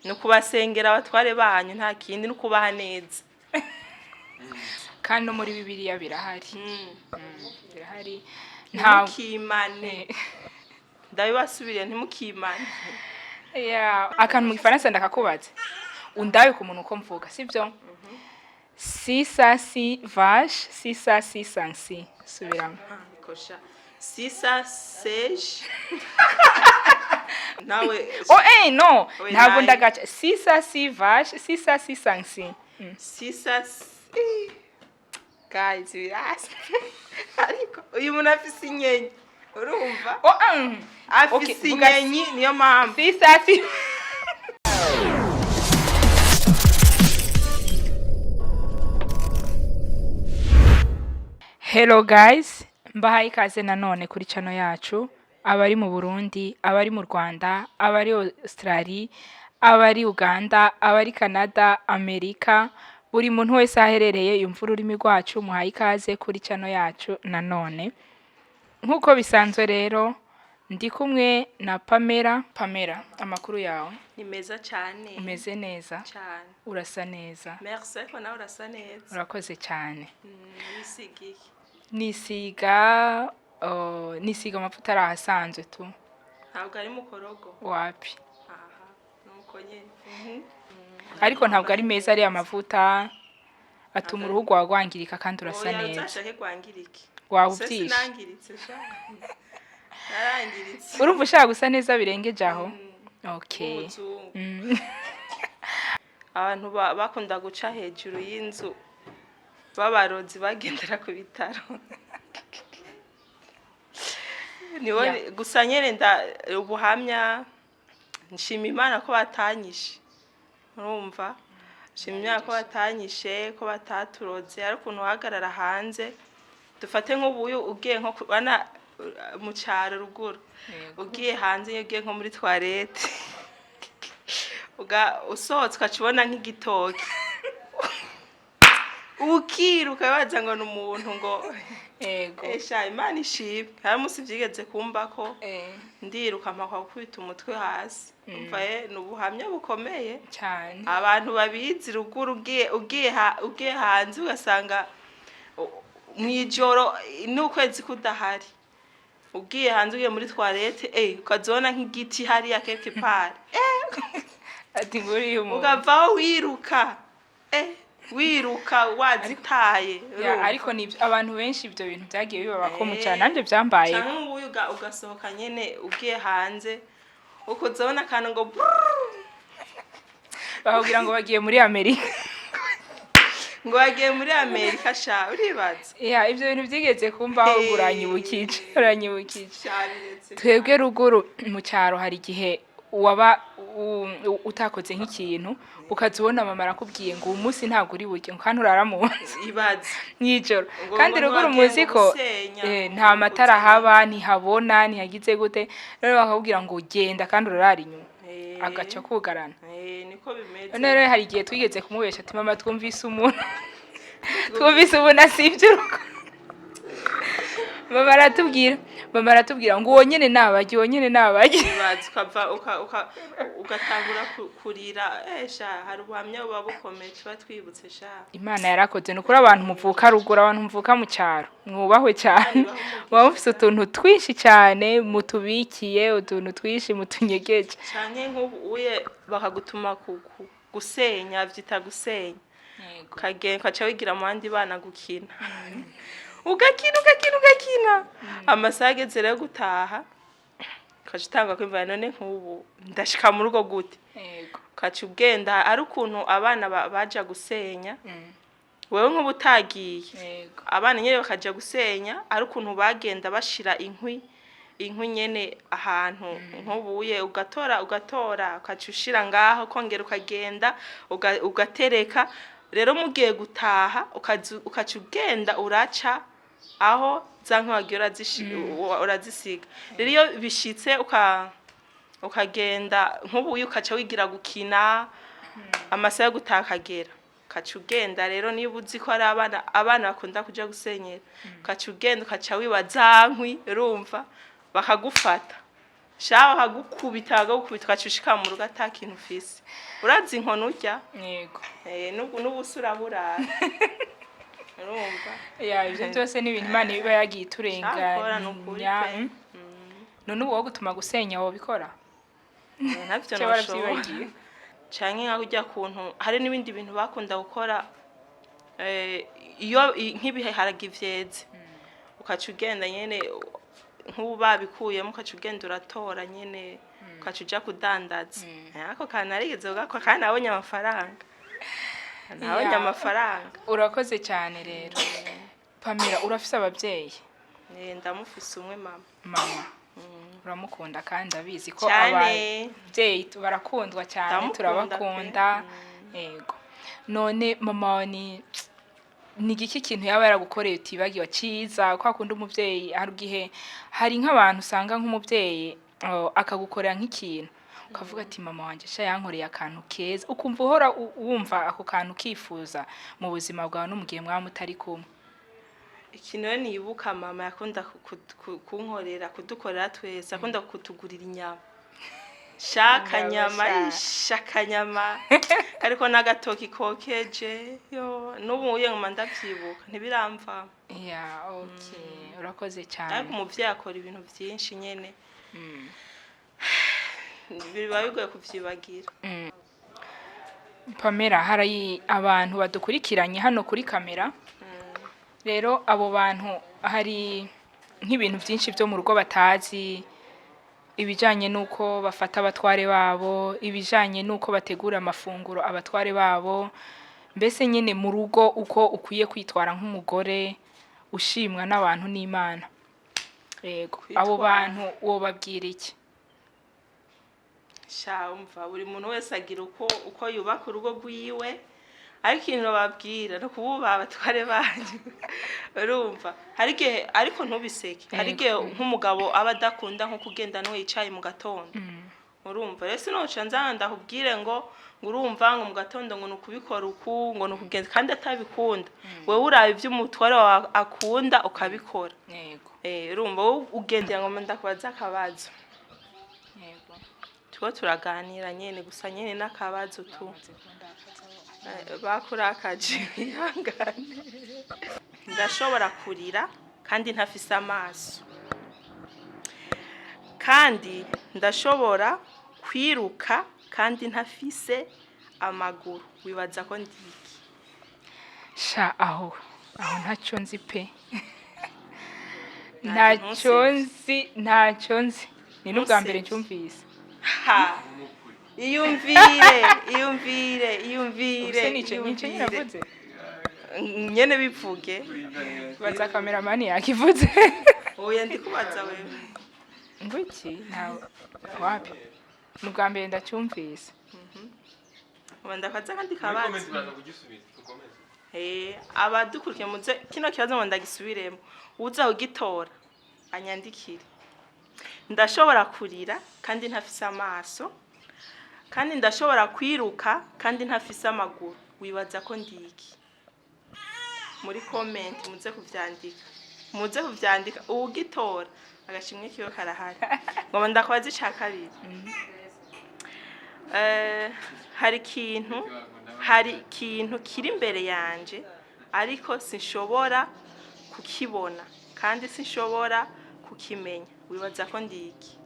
no kubasengera abatware banyu nta kindi no kubaha neza kandi no muri Bibiliya birahari birahari ntimukimane ndabibasubiriye ntimukimane akantu mu Gifaransa ndakakubaza undaye ku muntu uko mvuga sibyo si ça si vache si ça si sansi subiramo kosha si ça sage nawe no ntabwo ndagaca si ça si vache si ça si sansi si ça guys birasa ariko uyu muntu afise inyenyi urumva afise inyenyi niyo mpamvu si ça si Hello guys, mbahaye ikaze nanone kuri channel yacu, abari mu Burundi, abari mu Rwanda, abari Australia, abari Uganda, abari Canada, Amerika, buri muntu wese aherereye yumva ururimi rwacu muhaye ikaze kuri channel yacu nanone. Nkuko bisanzwe rero, ndi kumwe na Pamella, amakuru yawe ni meza cyane. Umeze neza cyane. Urasa neza. Merci ko nawe urasa neza. Urakoze cyane. Nisigiye. Nisiga amavuta arahasanzwe tu. Ntabwo ari mukorogo. Wapi? Aha, nuko nyene. Ariko ntabwo ari meza ari amavuta atuma uruhu rwangirika kandi urasa neza. Uzashake kwangirika. Wawubyishe. Sinangiritse sha. Narangiritse. Urumva ushaka gusa neza birengeje aho? Okay. Abantu bakunda guca hejuru y'inzu babarozi bagendera ku bitaro niwe gusa nyene ubuhamya nshima Imana ko batanyishe urumva nshima Imana ko batanyishe ko bataturoze ari ukuntu uhagarara hanze dufate nk'ubuyu ugiye nko bana mu cyaro ruguru ugiye hanze ugiye nko muri toilette usohotse ukacibona nk'igitoki ukiruka baza ngo n'umuntu ngo ego esha Imana ishibe hari musi vyigeze kumba ko ndiruka mpaka kwita umutwe hasi umva n'ubuhamya bukomeye cyane abantu babizi ruguru ugiye hanze ugasanga mwijoro n'ukwezi kudahari ugiye hanze ugiye muri toilette ukazona nk'igiti hari ya quelque part ati nguri umuntu ugavaho wiruka wazitaye ariko ni abantu benshi ibyo bintu byagiye bibabako mu cyane nanje byambaye cyane ubuyu ugasohoka nyene ugiye hanze ukuzona kana ngo bahugira ngo bagiye muri Amerika ngo bagiye muri Amerika sha uribaza ibyo bintu byigeze kumbaho uranyibukije twebwe ruguru mu cyaro hari igihe waba utakoze nk'ikintu ukazibona mama arakubwiye ngo uyu munsi ntabwo uri burye kandi uraramunze ibaze n'ijoro kandi ruguru muzi ko nta matara haba ntihabona ntihagize gute rero bakakubwira ngo genda kandi urarara inyuma agaca kugarana niko bimeze rero hari igihe twigeze kumubesha ati mama twumvise umuntu asibye urugo mama aratubwira ngo uwo nyene nabajye ukava ugatangura kurira hari ubuhamya buba bukomeye tuba twibutse sha Imana yarakoze nukuri abantu muvuka ruguru abantu muvuka mu cyaro mwubahwe cyane baba mufise utuntu twinshi cyane mutubikiye utuntu twishi mutunyegeje cyane nk'ubuye bakagutuma gusenya vyita gusenya kagenda kaca wigira mu bandi bana gukina ugakina amasaha ageze rero gutaha ukacitanga kwimva none nk'ubu ndashika mu rugo gute ukaca ugenda ari ukuntu abana baja gusenya wewe nk'ubu utagiye abana nyene bakaja gusenya ari ukuntu bagenda bashira inkwi nyene ahantu nk'ubuye ugatora ukaca ushira ngaho kongera ukagenda ugatereka rero mugiye gutaha ukaca ugenda uraca aho zanka wagira urazisiga rero iyo bishitse ukagenda nk'ubu ukaca wigira gukina amasaha yo gutakagera ukaca ugenda rero niba uzi ko ari abana bakunda kuja gusenyera ukaca ugenda ukaca wiba zankwi urumva bakagufata shaho hagukubita ukacushika mu rugo atakintu ufise urazi inkono urya yego n'ubusura burara urumva ibyo byose ni ibintu Imana iba yagiye iturenganya none ubu wo gutuma gusenya wo bikora ntabyo nashobora canke nka kujya kuntu hari n'ibindi bintu bakunda gukora iyo nk'ibihe haragivyeze ukaca ugenda nyene nk'ubu babikuyemo ukaca ugenda uratora nyene ukaca uja kudandaza ako kantu arigeze ugakora kandi nabonye amafaranga urakoze cyane rero Pamella urafise ababyeyi ndamufise umwe mama uramukunda kandi abizi ko ababyeyi barakundwa cyane turabakunda yego none mama ni igiki kintu yaba yaragukoreye utibagiwe cyiza kwa kundi umubyeyi hari gihe hari nk'abantu usanga nk'umubyeyi akagukorera nk'ikintu ukavuga ati mama wanje sha yankoreye akantu keza ukumva uhora wumva ako kantu kifuza mu buzima bwawe no mu gihe mwaba mutari kumwe ikintu nibuka mama yakunda kunkorera kudukorera twese akunda kutugurira inyama shakanyama ariko n'agatoki kokeje n'ubu ngoma ndavyibuka ntibiramva urakoze cyane ariko umuvyeyi akora ibintu byinshi nyene biba bigoye kuvyibagira Pamella hari abantu badukurikiranye hano kuri kamera rero abo bantu hari nk'ibintu byinshi byo mu rugo batazi ibijanye nuko bafata abatware babo ibijanye nuko bategura amafunguro abatware babo mbese nyene mu rugo uko ukwiye kwitwara nk'umugore ushimwa n'abantu n'Imana yego abo bantu wobabwira iki umva buri muntu wese agira uko yubaka urugo rwiwe ariko ikintu babwira no kububa abatware banyu urumva ariko ntubiseke hari igihe nk'umugabo aba adakunda nko kugenda no yicaye mu gatondo urumva rero sinoca ndakubwire ngo urumva ngo mu gatondo ngo nukubikora uku ngo nukugenda kandi atabikunda wewe urabe ibyo umutware wawe akunda ukabikora yego urumva ugendera ngo ndakubaza akabazo yego tuko turaganira nyene gusa nyene n'akabazo tu bakurakaje ihangane ndashobora kurira kandi ntafise amaso kandi ndashobora kwiruka kandi ntafise amaguru wibaza ko ndiki sha aho ntacyo nzi pe ntacyo nzi ni n'ubwa mbere cyumvise iyumvire nyene bivuge baza cameraman yakivuze oya ndikubaza wewe ngwiki nawe wapi n'ubwa mbere ndacyumvise ndakaza kandi kabazi abadukurikiye muze kino kibazo ngo ndagisubiremo uza ugitora anyandikire ndashobora kurira kandi ntafise amaso kandi ndashobora kwiruka kandi ntafise amaguru wibaza ko ndiki muri comment muze kuvyandika ugitora agashimwe kiyo karahari ngo ndakwaza ica kabiri hari ikintu kiri imbere yanje ariko sinshobora kukibona kandi sinshobora kukimenya wibaza ko ndiki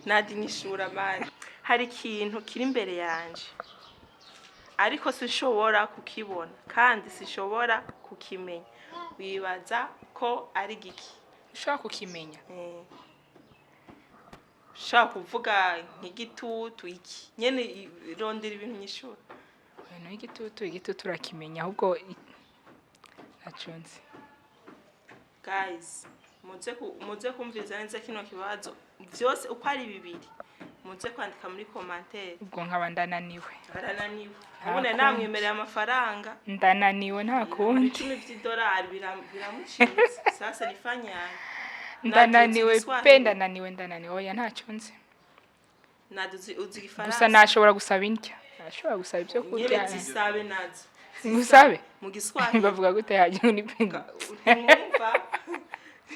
Nadia nyishura mani hari ikintu kiri imbere yanje ariko sinshobora kukibona kandi sinshobora kukimenya wibaza ko ari giki ushaka kukimenya ushaka kuvuga nk'igitutu iki nyene irondera ibintu nyishura igitutu turakimenya ahubwo ntaconze guys muze kumviza neza kino kibazo byose uko ari bibiri muze kwandika muri commentaire ubwo nkaba ndananiwe ubone namwemereye amafaranga ndananiwe nta kundi $10 biramucitse sasa nifanyana ndananiwe pe ndananiwe oya ntacyo nzi uzi gifaransa gusa nashobora gusaba indya nashobora gusaba ibyo kurya zisabe nazo ngusabe mu giswahili bavuga gute haje ni penga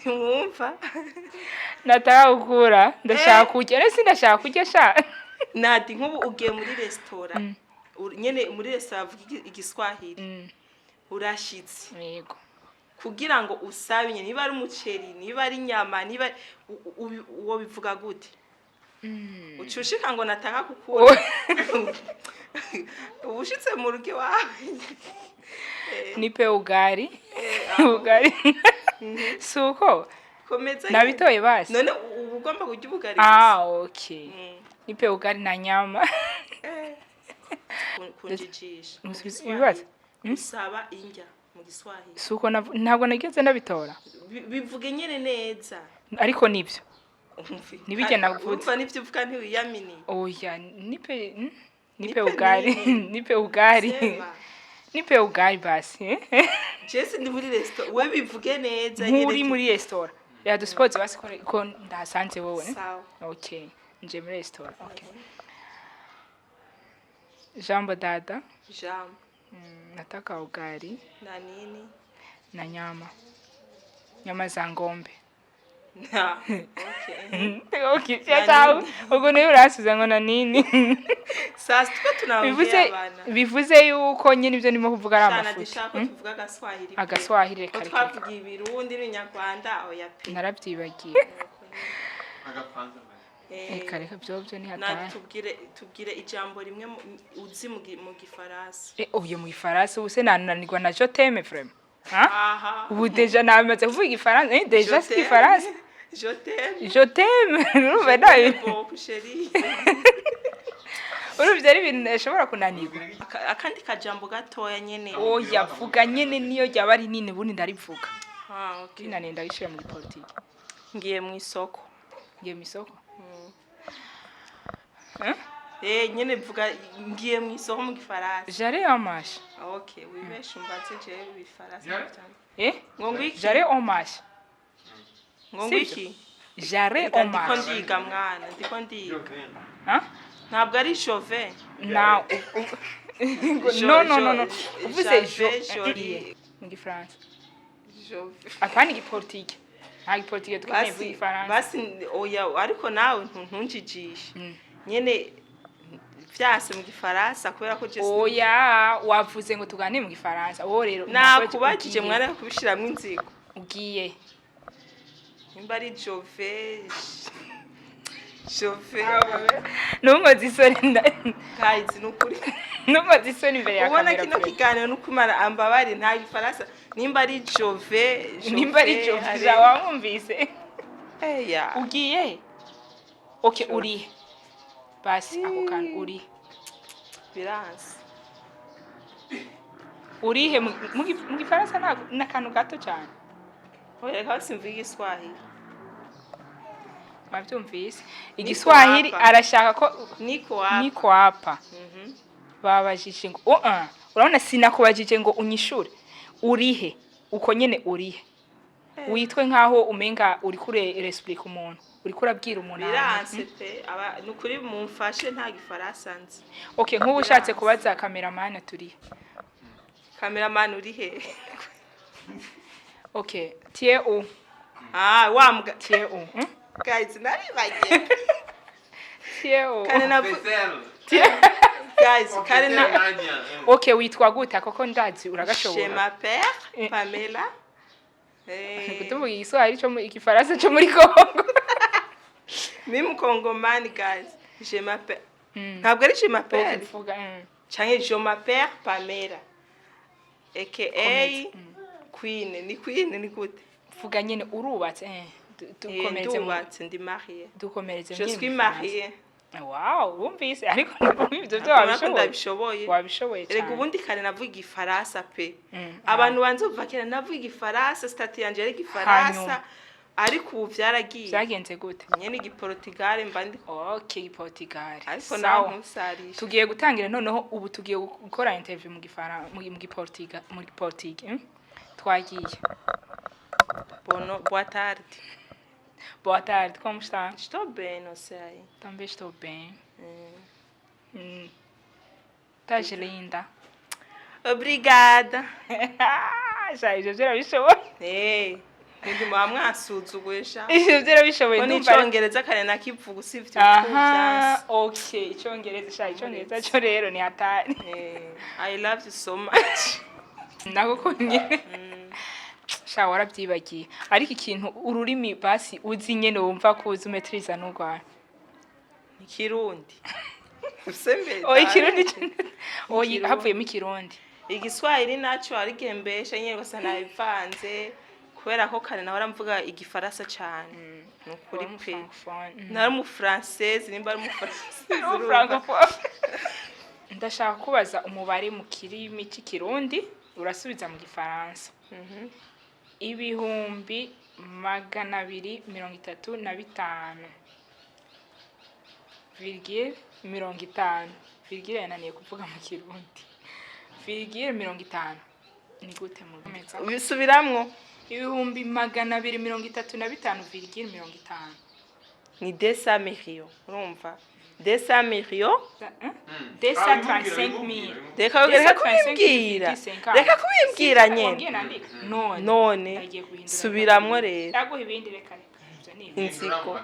mwumva nataka gukura ndashaka kurya ese ndashaka kurya sha Nadi nk'ubu ugiye muri restaurant nyene muri restaurant avuga igiswahili urashitse yego kugira ngo usabe nyene niba ari umuceri niba ari inyama niba uwo bivuga gute ucushika ngo nataka gukura ubushitse mu rugo wawe nipe ugari ugari suko komeza nabitoye basi none ugomba kurya ubugari okay nipe ugari na nyama kunjijisha ibibazo usaba injya mu giswahili suko ntabwo nageze nabitora bivuge nyene neza ariko nibyo nibije navuze umva nivyo uvuga ntiwiyamini oya nipe ugari nipe ugari nipe ugari basi Jesse ndi muri restaurant we bivuge neza nyine muri restaurant ya du sports basi ko ndasanze wowe sawa okay nje muri restaurant okay jambo dada jambo nataka ugari na nini na nyama za ngombe okay cyao ubwo niyo urasuza ngo na nini sasa tunaongea bana bivuze yuko nyine ibyo ndimo kuvuga ari amafuti ndashaka tuvuga agaswahili kare twavuga ibirundi n'inyarwanda oya pe narabyibagiye agapanza reka byo ni hatari tubwire ijambo rimwe uzi mu gifaransa uyo mu gifaransa ubuse nananirwa na je t'aime vraiment ubu deja namaze kuvuga igifaransa deja si igifaransa je t'aime urumva nayo urumva ari ibintu nashobora kunanirwa akandi kajambo gatoya nyene oya vuga nyene niyo ryaba ari nini bundi ndarivuga okay nani ndagishira muri politiki ngiye mu isoko nyene vuga ngiye mu isoko mu gifaransa j'allais en marche okay wibeshe umbatse je bifaransa ngo ngwiki j'allais en marche ngo ngwiki j'allais en marche ndiko ndiga mwana ndiko ndiga ntabwo ari chauve no uvuze je mu gifaransa apana igipolitike nta gipolitike tukeneye mu gifaransa basi oya ariko nawe ntunjijishe nyene vyase mu gifaransa kubera ko Jesse oya wavuze ngo tuganire mu gifaransa wowe rero nakubajije mwana kubishiramwe inzigo ugiye nimba ari jove nungoze isoni guys nukuri nungoze isoni imbere ya kamera ubona kino kiganiro nukumara ambabari nta gifaransa nimba ari jove wamwumvise eya ugiye okay uri basi ako kantu uri biranse urihe mu gifaransa n'akantu gato cyane oya kasi mvuga igiswahili mabyumvise igiswahili arashaka ko niko hapa babajije ngo urabona sinakubajije ngo unyishure urihe uko nyene urihe witwe nkaho umenga uri kure explique umuntu uri kurabwira umuntu biranse pe nukuri mumfashe nta gifaransa nzi okay nk'ubu ushatse kubaza cameraman turi cameraman uri he okay tie u wambwa tie u guys nari bagiye tie u kane na guys kane na okay witwa gute koko ndazi uragashobora je m'appelle Pamella kutuvuga igiswahili cyo mu igifaransa cyo muri Kongo Mimi Congomani guys je m'appelle ntabwo ari je m'appelle cyangwa je m'appelle Pamella aka Queen ni gute vuga nyene urubatse dukomereze ndi mariée dukomereze je suis mariée wow wumvise ariko ibyo wabishoboye rega ubundi kare navuga igifaransa pe abantu banze uva kera navuga igifaransa stati yanje ari igifaransa ariko ubu byaragiye byagenze gute nyene igiportugal mbandi okay igiportugal ariko naho ntusarisha tugiye gutangira noneho ubu tugiye gukora interview mu gifaransa mu giportugal twagiye boa tarde como está? Estou bem, não sei. Também estou bem. Estás linda. Obrigada. Já me chamou? ndi mwasuzugurisha ivyo byarabishoboye ko ndumva n'icongereza kare nakivuga usivye aha okay icongereza cyo rero ni hatari I love you so much nako konye sha warabyibagiye ariko ikintu ururimi basi uzi nyene wumva ko uzi umetriza n'urwana ikirundi usembe ikirundi havuyemo ikirundi igiswahili naco ari gembesha nyene gusa nabivanze kubera ko kare nawe aramvuga igifaransa cyane nukuri pe nari mu française nimba ari mu française ndashaka kubaza umubare mu kirimi cy'ikirundi urasubiza mu gifaransa 235 ,50 virgule yananiye kuvuga mu kirundi virgule 50 ni gute mu meza ubisubiramwo 235 virgule 50 ni 200 millions urumva 200 millions 235,000 reka kubimbwira nyene none subiramwo rero ndaguha ibindi reka inziko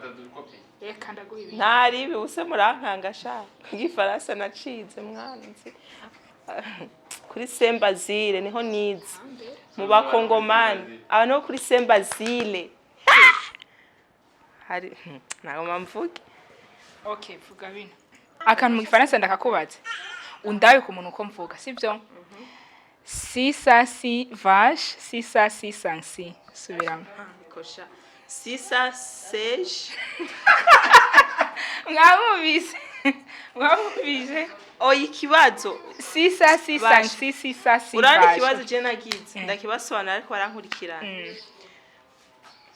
reka ndaguha ibindi ntari buse murankanga sha igifaransa nacize mwanzi kuri Sembazile niho nize mu bakongomani abantu kuri Sembazile hari nago mamvuge okay vuga bino akantu mu gifaransa ndakakubaza undabe ku muntu uko mvuga sivyo si ça si vache si ça si sansi subiramo kosha si ça sèche mwamubise oyi kibazo si ça si sansi si ça si urandi kibazo je nagize ndakibasobanura ariko barankurikirana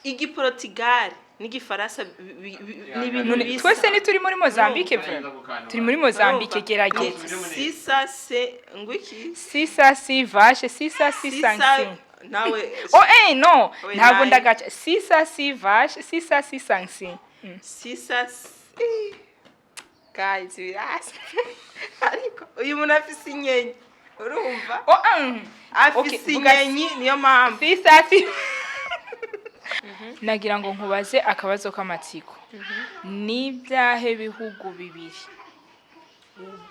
igiportugal n'igifaransa ni ibintu bisa twese ni turi muri Mozambique turi muri Mozambique gerageza si ça c'est ngwiki si ça si vache si ça si sansi nawe no ntabwo ndagaca si ça si vache si ça si sansi si ça guys ariko uyu muntu afise inyenyi urumva afise inyenyi niyo mpamvu si ça si nagira ngo nkubaze akabazo k'amatsiko n'ibyahe bihugu bibiri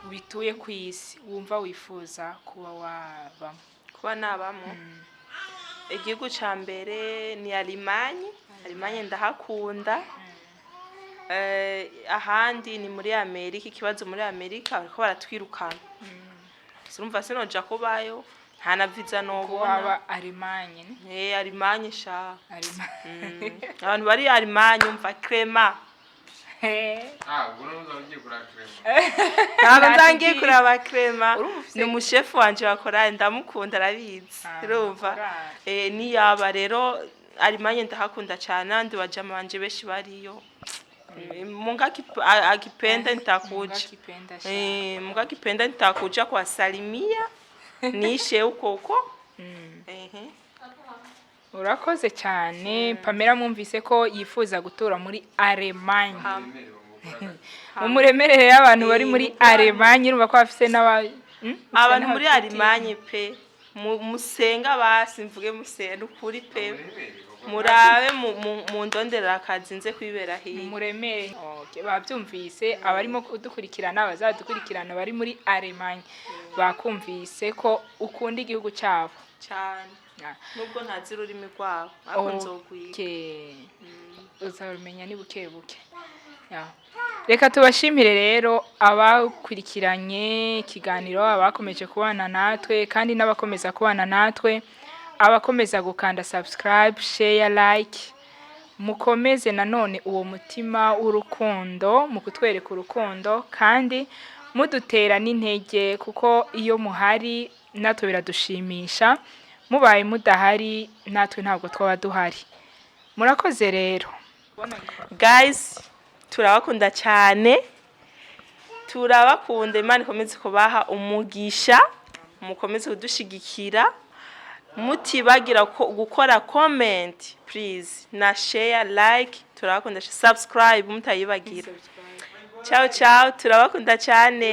bituye ku isi wumva wifuza kuba nabamo igihugu ca mbere ni Alemanya ndahakunda ahandi ni muri Amerika ikibazo muri Amerika bariko baratwirukana urumva sinoja kubayo nta na visa nobona Alemanya Alemanya sha abantu bari Alemanya umva crema ubwo ugiye kura crema ntangiye kuraba crema ni umushefu wanje wakora ndamukunda arabizi urumva ni yaba rero Alemanya ndahakunda cyane andi bajama banje beshi bariyo munga akipenda nitakuja munga akipenda nitakuja kwa salimia nishe uko urakoze cyane Pamella mwumvise ko yifuza gutura muri Alemanya umuremerere y'abantu bari muri Alemanya urumva ko bafise abantu muri Alemanya pe musenga basi mvuge musenga ukuri pe murabe mu ndonderera akazi nze kwibera hiye muremere babyumvise abarimo kudukurikirana bazadukurikirana bari muri Alemanya bakumvise ko ukunda igihugu cyabo cyane nubwo ntazi ururimi rwabo ariko nzogwiga uzabimenya ni buke reka tubashimire rero abakurikiranye ikiganiro abakomeje kubana natwe kandi n'abakomeza kubana natwe abakomeza gukanda subscribe share like mukomeze nanone uwo mutima w'urukundo mu kutwereka urukundo kandi mudutera n'intege kuko iyo muhari natwe biradushimisha mubaye mudahari natwe ntabwo twaba duhari murakoze rero guys turabakunda cyane turabakunda Imana ikomeze kubaha umugisha mukomeze kudushigikira mutibagira gukora comment please na share like turabakunda subscribe mutayibagira ciao turabakunda cyane